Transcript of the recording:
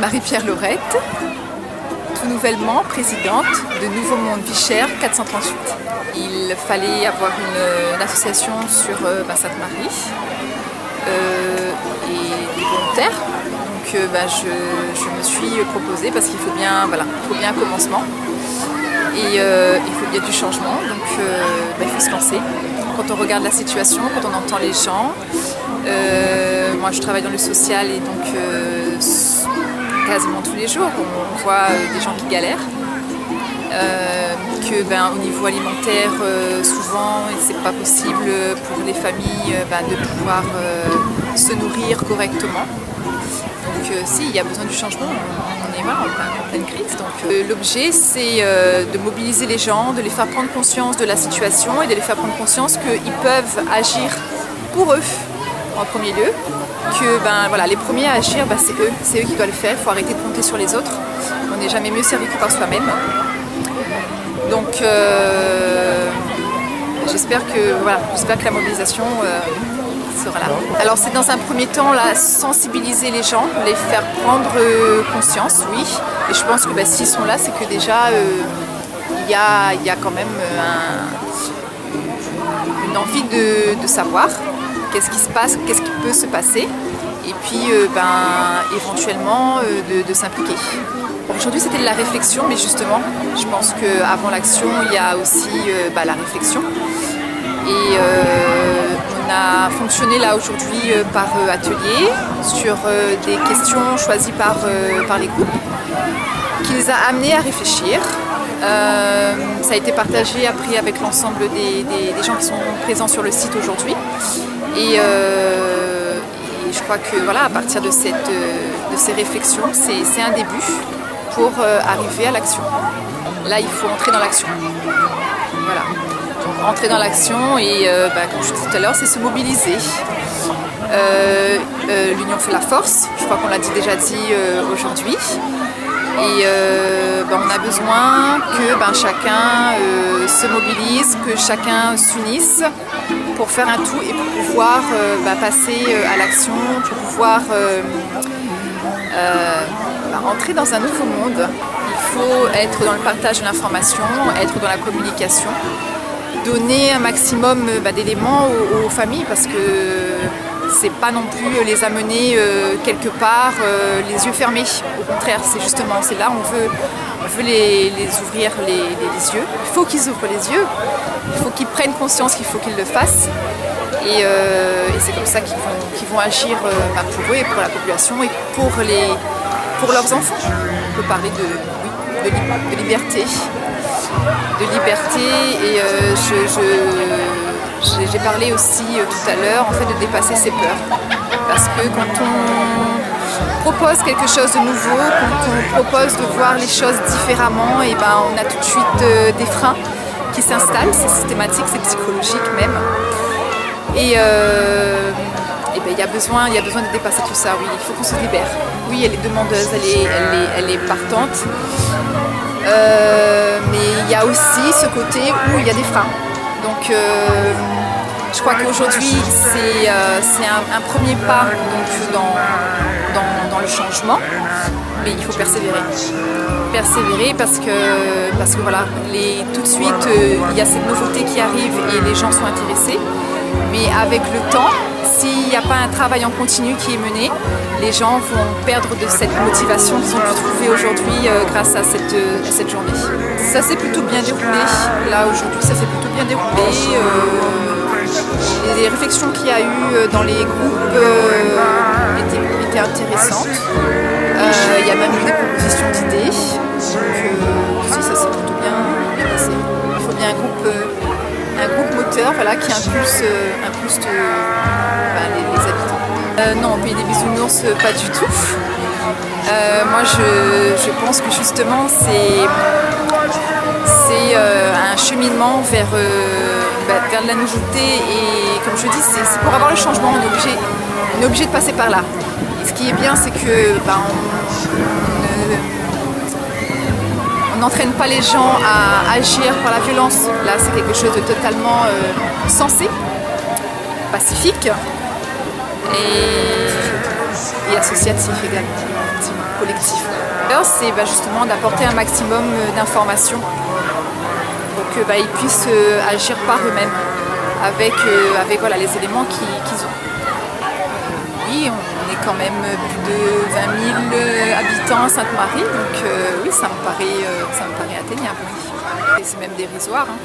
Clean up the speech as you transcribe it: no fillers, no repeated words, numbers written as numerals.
Marie-Pierre Laurette, tout nouvellement présidente de Nouveau Monde Vichères 438. Il fallait avoir une association sur Sainte-Marie et des volontaires. Donc je me suis proposée parce qu'il faut bien, un commencement et il faut bien du changement. Donc il faut se lancer. Quand on regarde la situation, quand on entend les gens, moi je travaille dans le social et donc quasiment tous les jours on voit des gens qui galèrent, au niveau alimentaire souvent c'est pas possible pour les familles de pouvoir se nourrir correctement. Donc il y a besoin du changement, on est en pleine crise. Donc l'objet c'est de mobiliser les gens, de les faire prendre conscience de la situation et de les faire prendre conscience qu'ils peuvent agir pour eux en premier lieu, que les premiers à agir c'est eux qui doivent le faire, il faut arrêter de compter sur les autres, on n'est jamais mieux servi que par soi-même. Donc j'espère que la mobilisation sera là. Alors c'est dans un premier temps sensibiliser les gens, les faire prendre conscience, oui, et je pense que s'ils sont là c'est que déjà il y a quand même une envie de savoir qu'est-ce qui se passe, qu'est-ce qui peut se passer, et puis éventuellement de s'impliquer. Aujourd'hui c'était de la réflexion, mais justement je pense qu'avant l'action il y a aussi la réflexion. Et on a fonctionné là aujourd'hui par atelier sur des questions choisies par les groupes, qui les a amenés à réfléchir. Ça a été partagé après avec l'ensemble des gens qui sont présents sur le site aujourd'hui. Et je crois que à partir de ces réflexions, c'est un début pour arriver à l'action. Là, il faut entrer dans l'action. Voilà. Donc, entrer dans l'action et, comme je disais tout à l'heure, c'est se mobiliser. L'union fait la force, je crois qu'on l'a déjà dit aujourd'hui. Et on a besoin que chacun se mobilise, que chacun s'unisse pour faire un tout et pour pouvoir passer à l'action, pour pouvoir entrer dans un nouveau monde. Il faut être dans le partage de l'information, être dans la communication, donner un maximum d'éléments aux familles parce que c'est pas non plus les amener quelque part les yeux fermés. Au contraire, c'est là on veut les ouvrir les yeux. Il faut qu'ils ouvrent les yeux, il faut qu'ils prennent conscience qu'il faut qu'ils le fassent. Et c'est comme ça qu'ils vont agir pour eux et pour la population et pour leurs enfants. On peut parler de liberté. De liberté et j'ai parlé aussi tout à l'heure de dépasser ses peurs. Parce que quand on propose quelque chose de nouveau, quand on propose de voir les choses différemment, on a tout de suite des freins qui s'installent, c'est systématique, c'est psychologique même. Et il y a besoin de dépasser tout ça, oui, il faut qu'on se libère. Oui, elle est demandeuse, elle est partante. Mais il y a aussi ce côté où il y a des freins. Donc je crois qu'aujourd'hui c'est un premier pas dans le changement, mais il faut persévérer. Persévérer parce que tout de suite il y a cette nouveauté qui arrive et les gens sont intéressés. Mais avec le temps, s'il n'y a pas un travail en continu qui est mené, les gens vont perdre de cette motivation qu'ils ont pu trouver aujourd'hui grâce à cette journée. Ça s'est plutôt bien déroulé. Là aujourd'hui, ça s'est plutôt bien déroulé. Les réflexions qu'il y a eu dans les groupes étaient intéressantes. Il y a même eu des propositions d'idées. Donc ça s'est plutôt bien passé. Il faut bien un groupe moteur qui impulse les habitants. Non, au pays des bisounours, pas du tout. Moi, je pense que justement, c'est un cheminement vers de la nouveauté. Et comme je dis, c'est pour avoir le changement, on est obligé de passer par là. Et ce qui est bien, c'est que on n'entraîne pas les gens à agir par la violence. Là, c'est quelque chose de totalement sensé, pacifique et associatif également. collectif. Alors c'est justement d'apporter un maximum d'informations pour qu'ils puissent agir par eux-mêmes avec voilà, les éléments qu'ils ont. Oui, on est quand même plus de 20 000 habitants à Sainte-Marie, donc oui, ça me paraît atteignable. Oui. Et c'est même dérisoire. Hein.